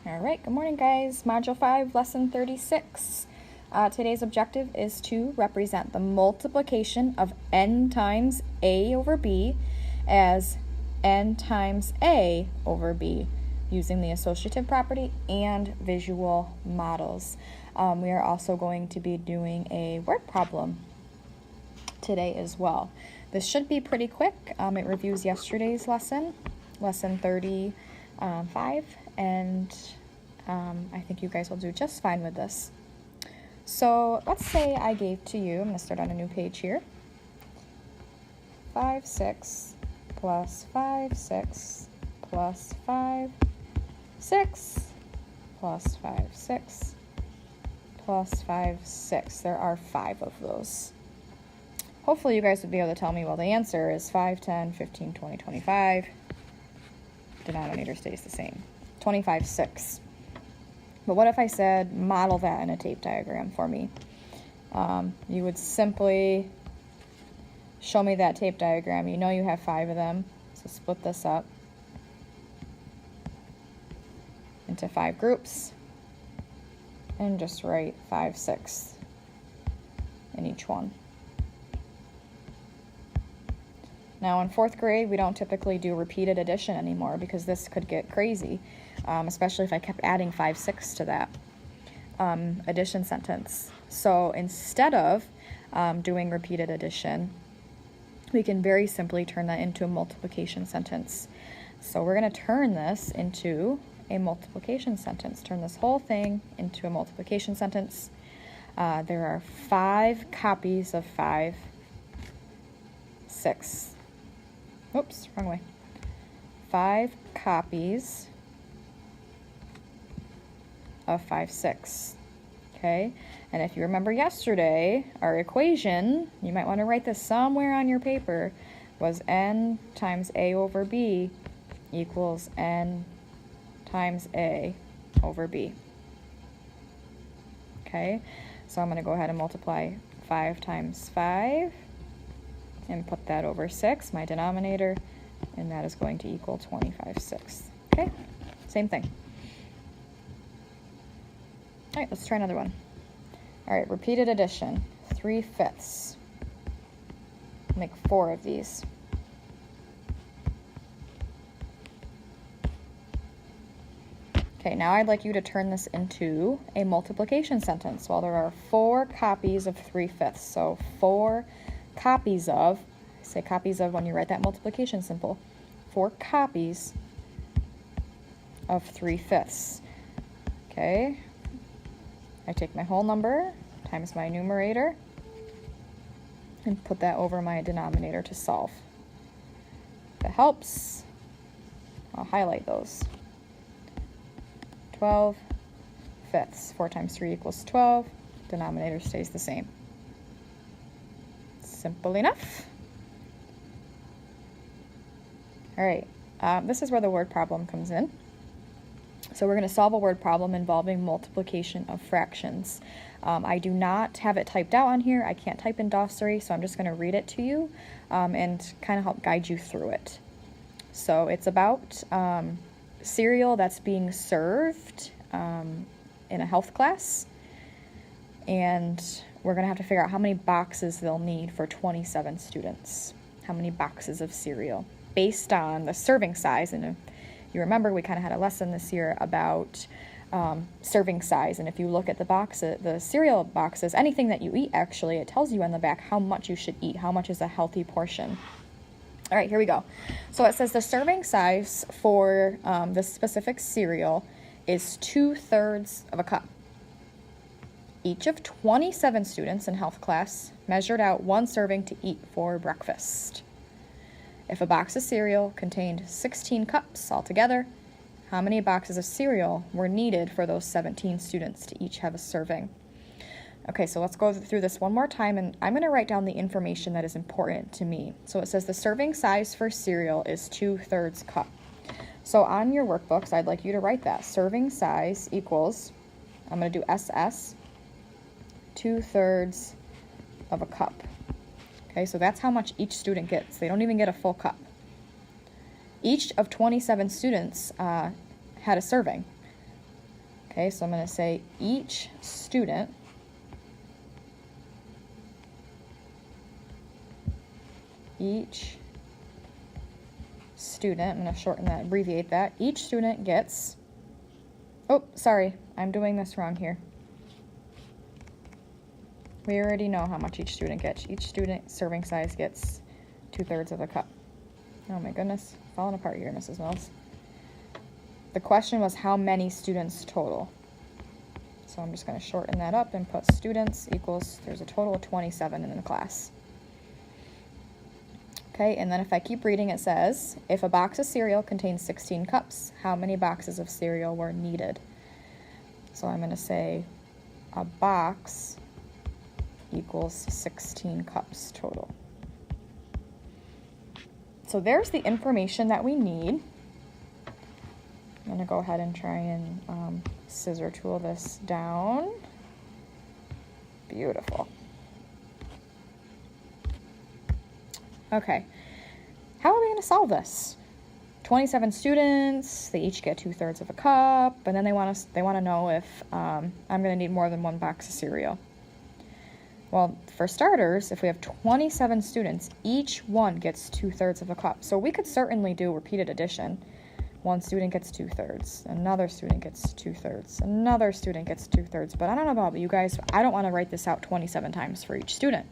All right, good morning, guys. Module 5, Lesson 36. Today's objective is to represent the multiplication of n times a over b as n times a over b using the associative property and visual models. We are also going to be doing a word problem today as well. This should be pretty quick. It reviews yesterday's lesson 35, and I think you guys will do just fine with this. So let's say I gave to you, I'm going to start on a new page here, 5, 6 plus 5, 6 plus 5, 6 plus 5, 6 plus 5, 6. There are 5 of those. Hopefully you guys would be able to tell me, well, the answer is 5, 10, 15, 20, 25. Denominator stays the same. 25, 6. But what if I said, model that in a tape diagram for me? You would simply show me that tape diagram. You know you have 5 of them, so split this up into 5 groups and just write 5, 6 in each one. Now in 4th grade, we don't typically do repeated addition anymore because this could get crazy, especially if I kept adding 5, 6 to that addition sentence. So instead of doing repeated addition, we can very simply turn that into a multiplication sentence. So we're going to turn this into a multiplication sentence. Turn this whole thing into a multiplication sentence. There are 5 copies of 5, 6. Oops, wrong way. 5 copies of 5, 6. Okay, and if you remember yesterday, our equation, you might want to write this somewhere on your paper, was n times a over b equals n times a over b. Okay, so I'm going to go ahead and multiply 5 times 5 and put that over 6, my denominator, and that is going to equal 25, 6. Okay, same thing. All right, let's try another one. All right, repeated addition, 3/5. Make 4 of these. Okay, now I'd like you to turn this into a multiplication sentence. Well, there are 4 copies of 3/5, so 4 copies of, say copies of when you write that multiplication symbol, 4 copies of 3/5. Okay, I take my whole number times my numerator and put that over my denominator to solve. If it helps, I'll highlight those. 12/5. 4 times 3 equals 12. Denominator stays the same. Simple enough. All right, this is where the word problem comes in. So we're going to solve a word problem involving multiplication of fractions. I do not have it typed out on here. I can't type in Dossary, so I'm just going to read it to you and kind of help guide you through it. So it's about cereal that's being served in a health class, and we're going to have to figure out how many boxes they'll need for 27 students. How many boxes of cereal based on the serving size. And you remember we kind of had a lesson this year about serving size, and if you look at the cereal boxes, anything that you eat, actually, it tells you on the back how much you should eat, how much is a healthy portion. All right, here we go. So it says the serving size for this specific cereal is 2/3 of a cup. Each of 27 students in health class measured out 1 serving to eat for breakfast. If a box of cereal contained 16 cups altogether, how many boxes of cereal were needed for those 17 students to each have a serving? Okay, so let's go through this one more time, and I'm going to write down the information that is important to me. So it says the serving size for cereal is 2/3 cup. So on your workbooks, I'd like you to write that. Serving size equals, I'm going to do SS, 2/3 of a cup. Okay, so that's how much each student gets. They don't even get a full cup. Each of 27 students had a serving. Okay, so I'm going to say each student I'm going to shorten that, abbreviate that. Each student gets, oh, sorry, I'm doing this wrong here. We already know how much each student gets. Each student serving size gets 2/3 of a cup. Oh my goodness, falling apart here, Mrs. Mills. The question was how many students total. So I'm just going to shorten that up and put students equals, there's a total of 27 in the class. Okay, and then if I keep reading, it says, if a box of cereal contains 16 cups, how many boxes of cereal were needed? So I'm going to say a box equals 16 cups total. So there's the information that we need. I'm going to go ahead and try and scissor tool this down. Beautiful. Okay, how are we going to solve this? 27 students, they each get 2/3 of a cup, and then they want to know if I'm going to need more than one box of cereal. Well, for starters, if we have 27 students, each one gets 2/3 of a cup. So we could certainly do repeated addition. One student gets 2/3, another student gets 2/3, another student gets 2/3. But I don't know about you guys, I don't want to write this out 27 times for each student.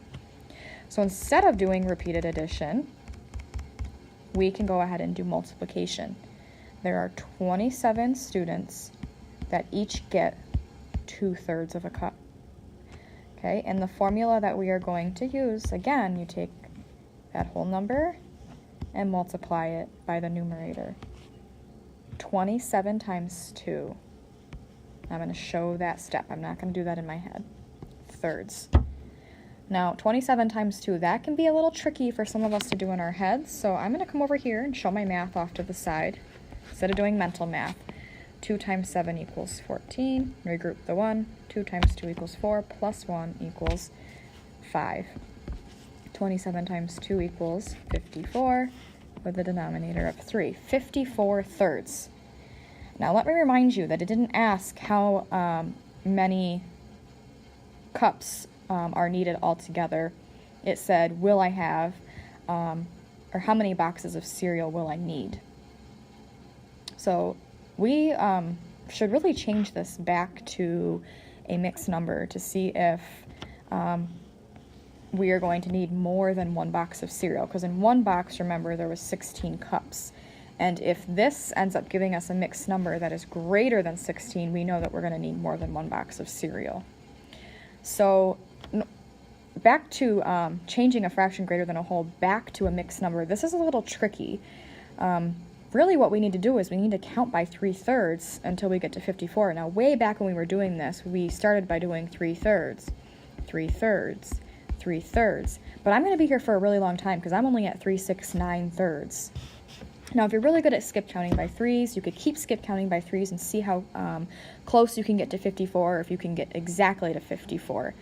So instead of doing repeated addition, we can go ahead and do multiplication. There are 27 students that each get 2/3 of a cup. Okay, and the formula that we are going to use, again, you take that whole number and multiply it by the numerator. 27 times 2. I'm going to show that step. I'm not going to do that in my head. Thirds. Now, 27 times 2, that can be a little tricky for some of us to do in our heads, so I'm going to come over here and show my math off to the side instead of doing mental math. 2 times 7 equals 14. Regroup the 1. 2 times 2 equals 4, plus 1 equals 5. 27 times 2 equals 54, with a denominator of 3. 54 thirds. Now let me remind you that it didn't ask how many cups are needed altogether. It said, will I have, or how many boxes of cereal will I need? So we should really change this back to a mixed number to see if we are going to need more than one box of cereal, because in one box, remember, there was 16 cups. And if this ends up giving us a mixed number that is greater than 16, we know that we're going to need more than one box of cereal. So back to changing a fraction greater than a whole back to a mixed number, this is a little tricky. Really what we need to do is we need to count by 3/3 until we get to 54. Now, way back when we were doing this, we started by doing 3/3, 3/3, 3/3. But I'm going to be here for a really long time because I'm only at 3/6 9/3. Now, if you're really good at skip counting by threes, you could keep skip counting by threes and see how close you can get to 54, or if you can get exactly to 54.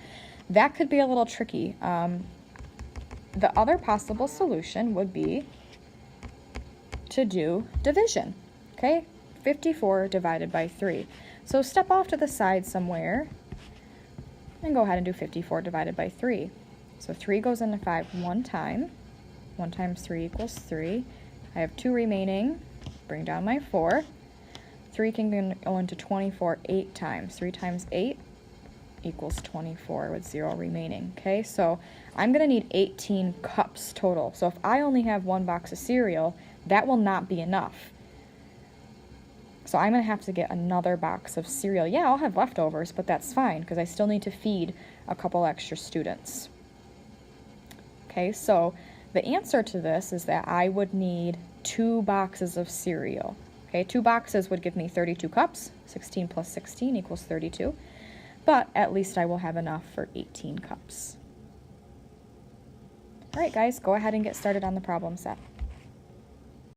That could be a little tricky. The other possible solution would be to do division, okay? 54 divided by 3. So step off to the side somewhere and go ahead and do 54 divided by 3. So 3 goes into 5 one time. 1 times 3 equals 3. I have 2 remaining. Bring down my 4. 3 can go into 24 8 times. 3 times 8 equals 24 with 0 remaining. Okay, so I'm going to need 18 cups total. So if I only have one box of cereal, that will not be enough. So I'm going to have to get another box of cereal. Yeah, I'll have leftovers, but that's fine because I still need to feed a couple extra students. Okay, so the answer to this is that I would need 2 boxes of cereal. Okay, 2 boxes would give me 32 cups. 16 plus 16 equals 32. But at least I will have enough for 18 cups. All right, guys, go ahead and get started on the problem set.